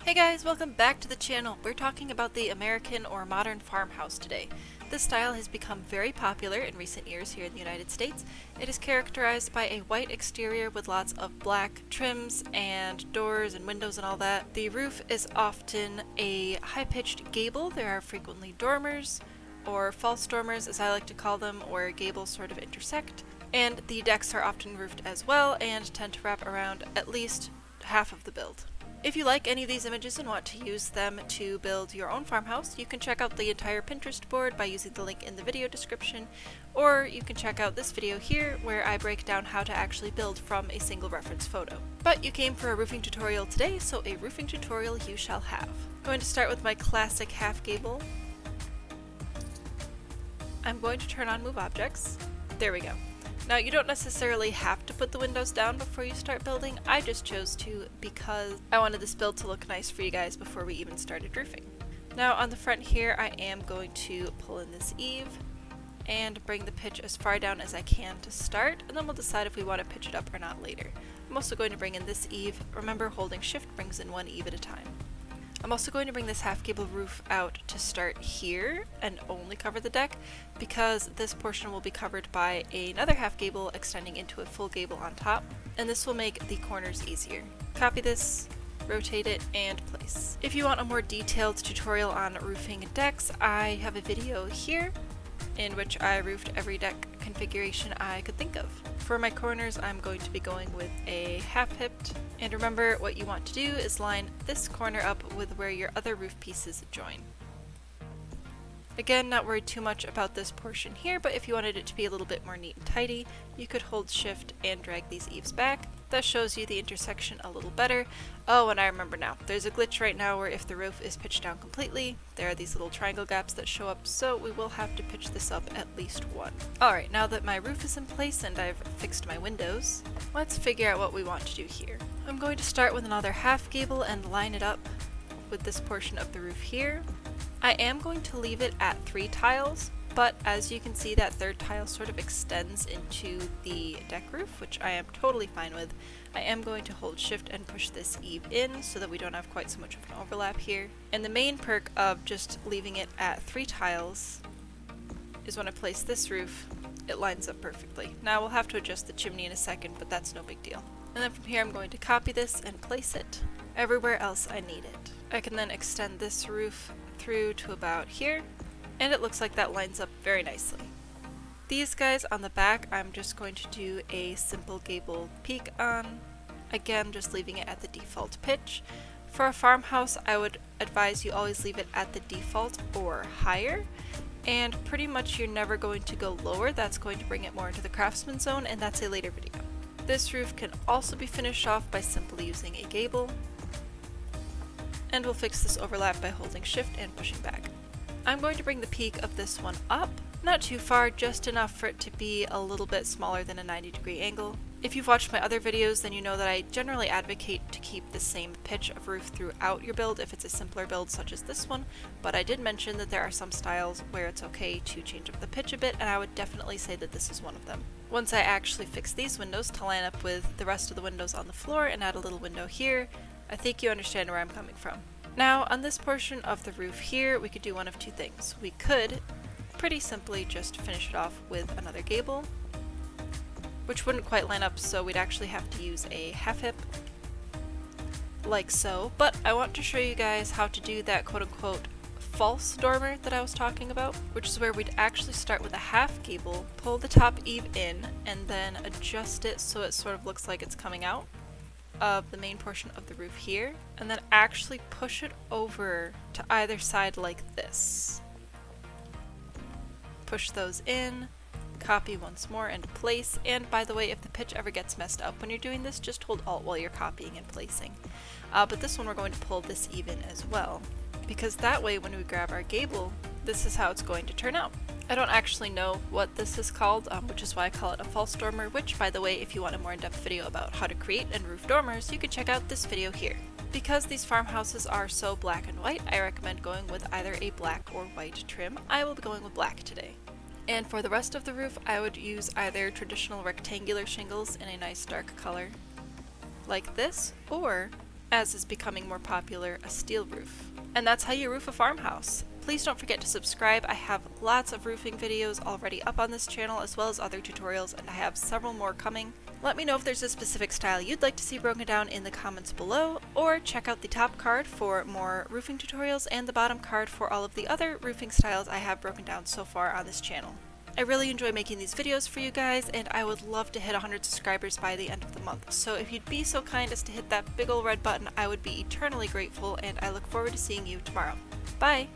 Hey guys, welcome back to the channel. We're talking about the American or modern farmhouse today. This style has become very popular in recent years here in the United States. It is characterized by a white exterior with lots of black trims and doors and windows and all that. The roof is often a high-pitched gable. There are frequently dormers, or false dormers as I like to call them, where gables sort of intersect. And the decks are often roofed as well and tend to wrap around at least half of the build. If you like any of these images and want to use them to build your own farmhouse, you can check out the entire Pinterest board by using the link in the video description, or you can check out this video here where I break down how to actually build from a single reference photo. But you came for a roofing tutorial today, so a roofing tutorial you shall have. I'm going to start with my classic half gable. I'm going to turn on Move Objects. There we go. Now, you don't necessarily have to put the windows down before you start building. I just chose to because I wanted this build to look nice for you guys before we even started roofing. Now, on the front here, I am going to pull in this eave and bring the pitch as far down as I can to start, and then we'll decide if we want to pitch it up or not later. I'm also going to bring in this eave. Remember, holding shift brings in one eave at a time. I'm also going to bring this half gable roof out to start here and only cover the deck because this portion will be covered by another half gable extending into a full gable on top, and this will make the corners easier. Copy this, rotate it, and place. If you want a more detailed tutorial on roofing decks, I have a video here in which I roofed every deck configuration I could think of. For my corners, I'm going to be going with a half-hipped, and remember what you want to do is line this corner up with where your other roof pieces join. Again, not worried too much about this portion here, but if you wanted it to be a little bit more neat and tidy, you could hold shift and drag these eaves back. That shows you the intersection a little better. Oh, and I remember now. There's a glitch right now where if the roof is pitched down completely, there are these little triangle gaps that show up, so we will have to pitch this up at least one. Alright, now that my roof is in place and I've fixed my windows, let's figure out what we want to do here. I'm going to start with another half gable and line it up with this portion of the roof here. I am going to leave it at 3 tiles, but as you can see, that third tile sort of extends into the deck roof, which I am totally fine with. I am going to hold shift and push this eave in so that we don't have quite so much of an overlap here. And the main perk of just leaving it at 3 tiles is when I place this roof, it lines up perfectly. Now we'll have to adjust the chimney in a second, but that's no big deal. And then from here I'm going to copy this and place it everywhere else I need it. I can then extend this roof through to about here, and it looks like that lines up very nicely. These guys on the back, I'm just going to do a simple gable peak on. Again, just leaving it at the default pitch. For a farmhouse, I would advise you always leave it at the default or higher, and pretty much you're never going to go lower. That's going to bring it more into the craftsman zone, and that's a later video. This roof can also be finished off by simply using a gable, and we'll fix this overlap by holding shift and pushing back. I'm going to bring the peak of this one up, not too far, just enough for it to be a little bit smaller than a 90-degree angle. If you've watched my other videos, then you know that I generally advocate to keep the same pitch of roof throughout your build if it's a simpler build such as this one, but I did mention that there are some styles where it's okay to change up the pitch a bit, and I would definitely say that this is one of them. Once I actually fix these windows to line up with the rest of the windows on the floor and add a little window here, I think you understand where I'm coming from. Now, on this portion of the roof here, we could do one of two things. We could pretty simply just finish it off with another gable, which wouldn't quite line up, so we'd actually have to use a half hip, like so. But I want to show you guys how to do that quote-unquote false dormer that I was talking about, which is where we'd actually start with a half gable, pull the top eave in, and then adjust it so it sort of looks like it's coming out of the main portion of the roof here, and then actually push it over to either side like this. Push those in, copy once more and place, and by the way, if the pitch ever gets messed up when you're doing this, just hold Alt while you're copying and placing. But this one we're going to pull this eave in as well, because that way when we grab our gable, this is how it's going to turn out. I don't actually know what this is called, which is why I call it a false dormer, which, by the way, if you want a more in-depth video about how to create and roof dormers, you can check out this video here. Because these farmhouses are so black and white, I recommend going with either a black or white trim. I will be going with black today. And for the rest of the roof, I would use either traditional rectangular shingles in a nice dark color, like this, or as is becoming more popular, a steel roof. And that's how you roof a farmhouse. Please don't forget to subscribe. I have lots of roofing videos already up on this channel, as well as other tutorials, and I have several more coming. Let me know if there's a specific style you'd like to see broken down in the comments below, or check out the top card for more roofing tutorials and the bottom card for all of the other roofing styles I have broken down so far on this channel. I really enjoy making these videos for you guys, and I would love to hit 100 subscribers by the end of the month. So if you'd be so kind as to hit that big ol' red button, I would be eternally grateful, and I look forward to seeing you tomorrow. Bye!